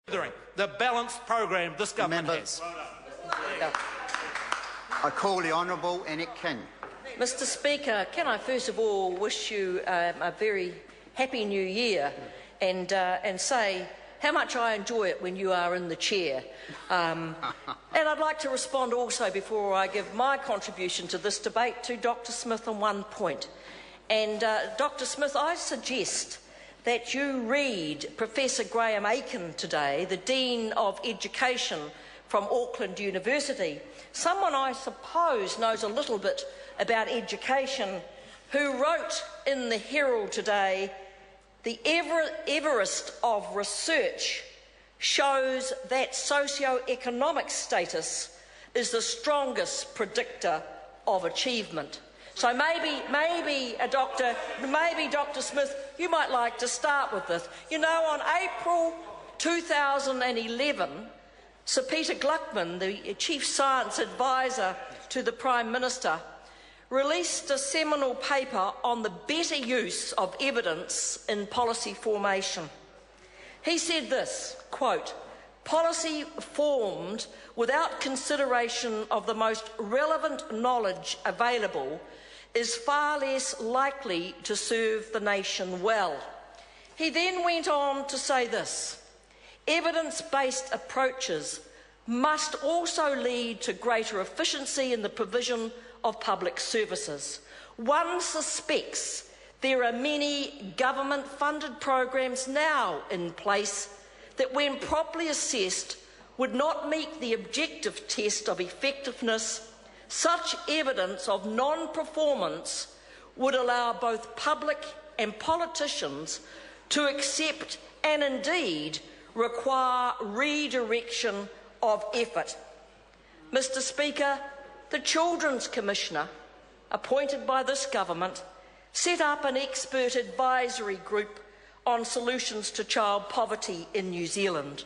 the balanced program this government has. I call the Honourable Annette King. Mr Speaker, can I first of all wish you a very happy new year and say how much I enjoy it when you are in the chair. And I'd like to respond also, before I give my contribution to this debate, to Dr Smith on one point. And Dr Smith, I suggest that you read Professor Graham Aiken today, the Dean of Education from Auckland University, someone I suppose knows a little bit about education, who wrote in the Herald today, "The Everest of research shows that socio-economic status is the strongest predictor of achievement." So maybe Dr Smith, you might like to start with this. You know, on April 2011, Sir Peter Gluckman, the Chief Science Advisor to the Prime Minister, released a seminal paper on the better use of evidence in policy formation. He said this, quote, "Policy formed without consideration of the most relevant knowledge available is far less likely to serve the nation well." He then went on to say this, "Evidence-based approaches must also lead to greater efficiency in the provision of public services. One suspects there are many government-funded programs now in place that, when properly assessed, would not meet the objective test of effectiveness. Such evidence of non-performance would allow both public and politicians to accept and indeed require redirection of effort." Mr Speaker, the Children's Commissioner, appointed by this government, set up an expert advisory group on solutions to child poverty in New Zealand.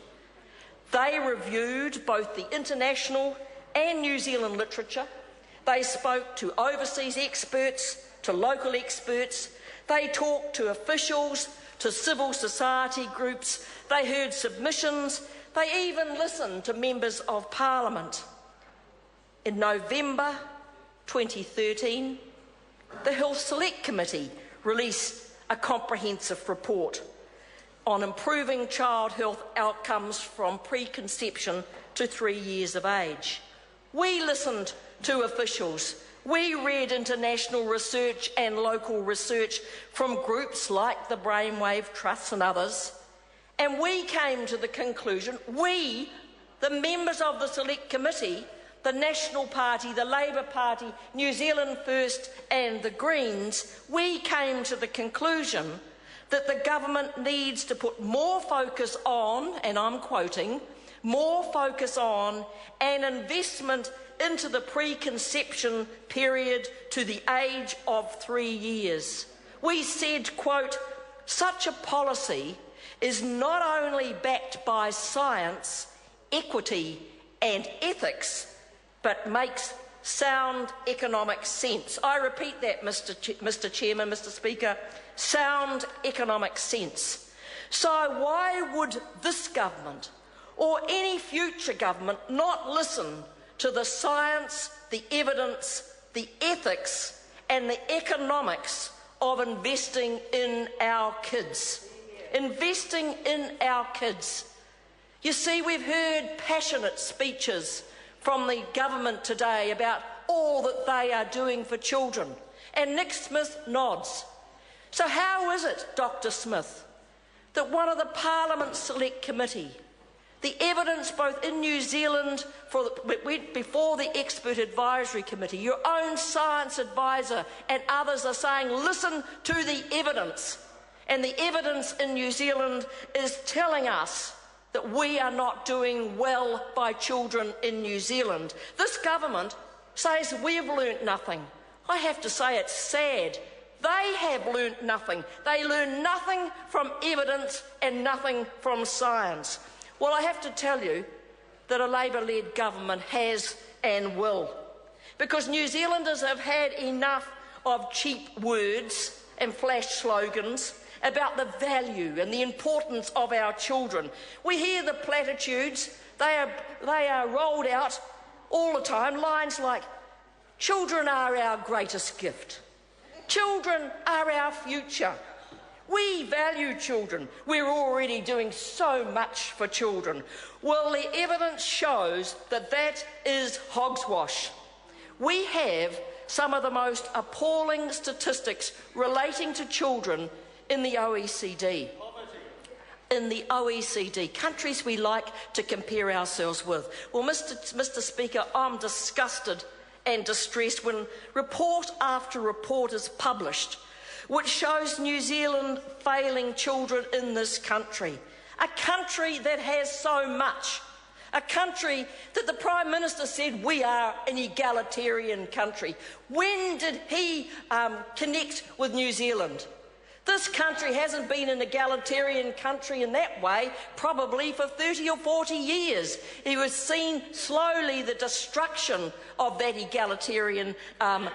They reviewed both the international and New Zealand literature. They spoke to overseas experts, to local experts. They talked to officials, to civil society groups. They heard submissions. They even listened to members of Parliament. In November 2013, the Health Select Committee released a comprehensive report on improving child health outcomes from preconception to 3 years of age. We listened to officials. We read international research and local research from groups like the Brainwave Trust and others, and we came to the conclusion, we, the members of the Select Committee, the National Party, the Labour Party, New Zealand First and the Greens, we came to the conclusion that the government needs to put more focus on, and I'm quoting, more focus on and investment into the preconception period to the age of 3 years. We said, quote, "Such a policy is not only backed by science, equity and ethics, but makes sound economic sense." I repeat that, Mr Chairman, Mr Speaker, sound economic sense. So why would this government or any future government not listen to the science, the evidence, the ethics and the economics of investing in our kids? Investing in our kids. You see, we've heard passionate speeches from the government today about all that they are doing for children, and Nick Smith nods. So how is it, Dr Smith, that one of the Parliament Select Committee, the evidence both in New Zealand before the Expert Advisory Committee, your own science advisor and others are saying, listen to the evidence, and the evidence in New Zealand is telling us that we are not doing well by children in New Zealand. This government says we've learnt nothing. I have to say it's sad. They have learnt nothing. They learn nothing from evidence and nothing from science. Well, I have to tell you that a Labour-led government has and will, because New Zealanders have had enough of cheap words and flash slogans about the value and the importance of our children. We hear the platitudes, they are rolled out all the time, lines like, children are our greatest gift. Children are our future. We value children. We're already doing so much for children. Well, the evidence shows that that is hogwash. We have some of the most appalling statistics relating to children in the OECD. In the OECD, countries we like to compare ourselves with. Well, Mr. Speaker, I'm disgusted and distressed when report after report is published which shows New Zealand failing children in this country. A country that has so much. A country that the Prime Minister said we are an egalitarian country. When did he connect with New Zealand? This country hasn't been an egalitarian country in that way probably for 30 or 40 years. He was seen slowly the destruction of that egalitarian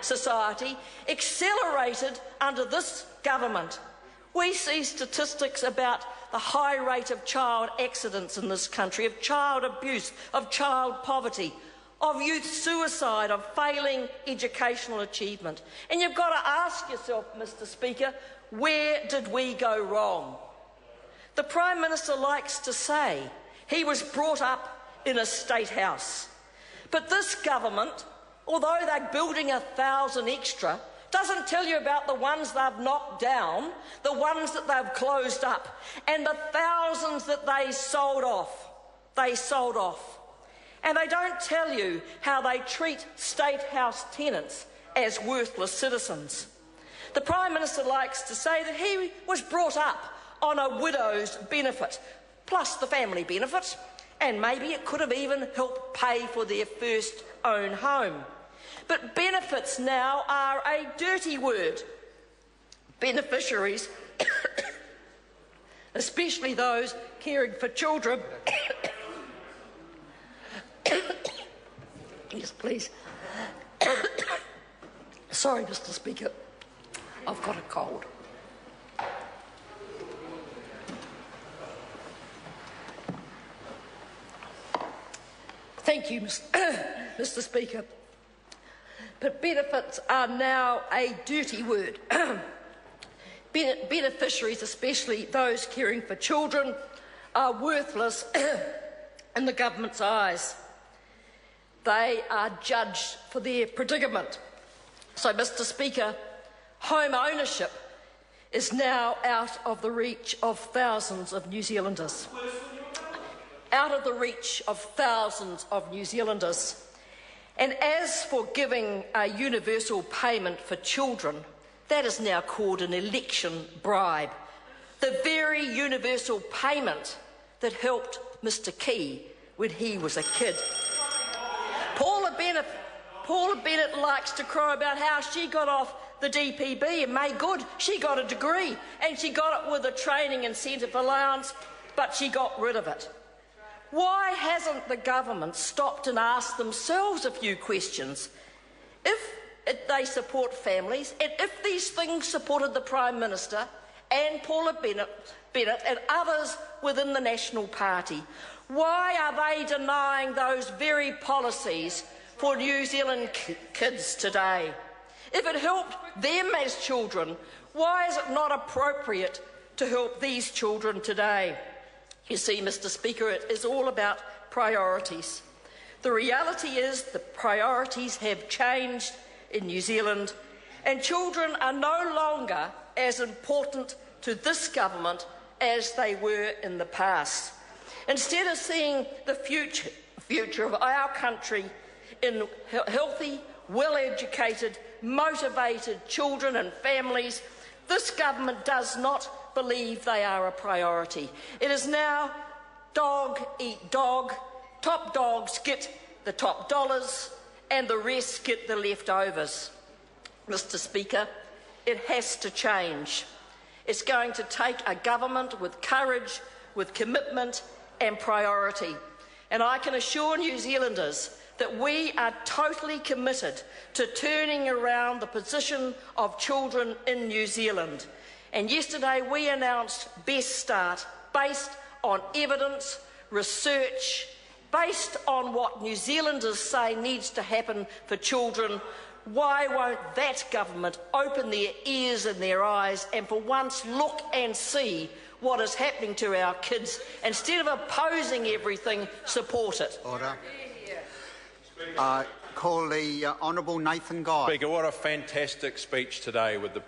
society accelerated under this government. We see statistics about the high rate of child accidents in this country, of child abuse, of child poverty, of youth suicide, of failing educational achievement. And you've got to ask yourself, Mr. Speaker, where did we go wrong? The Prime Minister likes to say he was brought up in a state house. But this government, although they're building 1,000 extra, doesn't tell you about the ones they've knocked down, the ones that they've closed up, and the thousands that they sold off. And they don't tell you how they treat state house tenants as worthless citizens. The Prime Minister likes to say that he was brought up on a widow's benefit, plus the family benefit, and maybe it could have even helped pay for their first own home. But benefits now are a dirty word. Beneficiaries, especially those caring for children, yes, please. Sorry, Mr. Speaker. I've got a cold. Thank you, Mr. Speaker. But benefits are now a dirty word. Beneficiaries, especially those caring for children, are worthless in the government's eyes. They are judged for their predicament. So, Mr. Speaker, home ownership is now out of the reach of thousands of New Zealanders. Out of the reach of thousands of New Zealanders. And as for giving a universal payment for children, that is now called an election bribe. The very universal payment that helped Mr. Key when he was a kid. Paula Bennett likes to crow about how she got off the DPB and made good. She got a degree and she got it with a training incentive allowance, but she got rid of it. Why hasn't the government stopped and asked themselves a few questions? If they support families, and if these things supported the Prime Minister and Paula Bennett and others within the National Party, why are they denying those very policies for New Zealand kids today? If it helped them as children, why is it not appropriate to help these children today? You see, Mr. Speaker, it is all about priorities. The reality is the priorities have changed in New Zealand, and children are no longer as important to this government as they were in the past. Instead of seeing the future of our country in healthy, well-educated, motivated children and families, this government does not believe they are a priority. It is now dog eat dog, top dogs get the top dollars and the rest get the leftovers. Mr. Speaker, it has to change. It's going to take a government with courage, with commitment and priority. And I can assure New Zealanders that we are totally committed to turning around the position of children in New Zealand. And yesterday we announced Best Start, based on evidence, research, based on what New Zealanders say needs to happen for children. Why won't that government open their ears and their eyes and for once look and see what is happening to our kids? Instead of opposing everything, support it. Order. Call the Honourable Nathan Guy. Speaker, what a fantastic speech today with the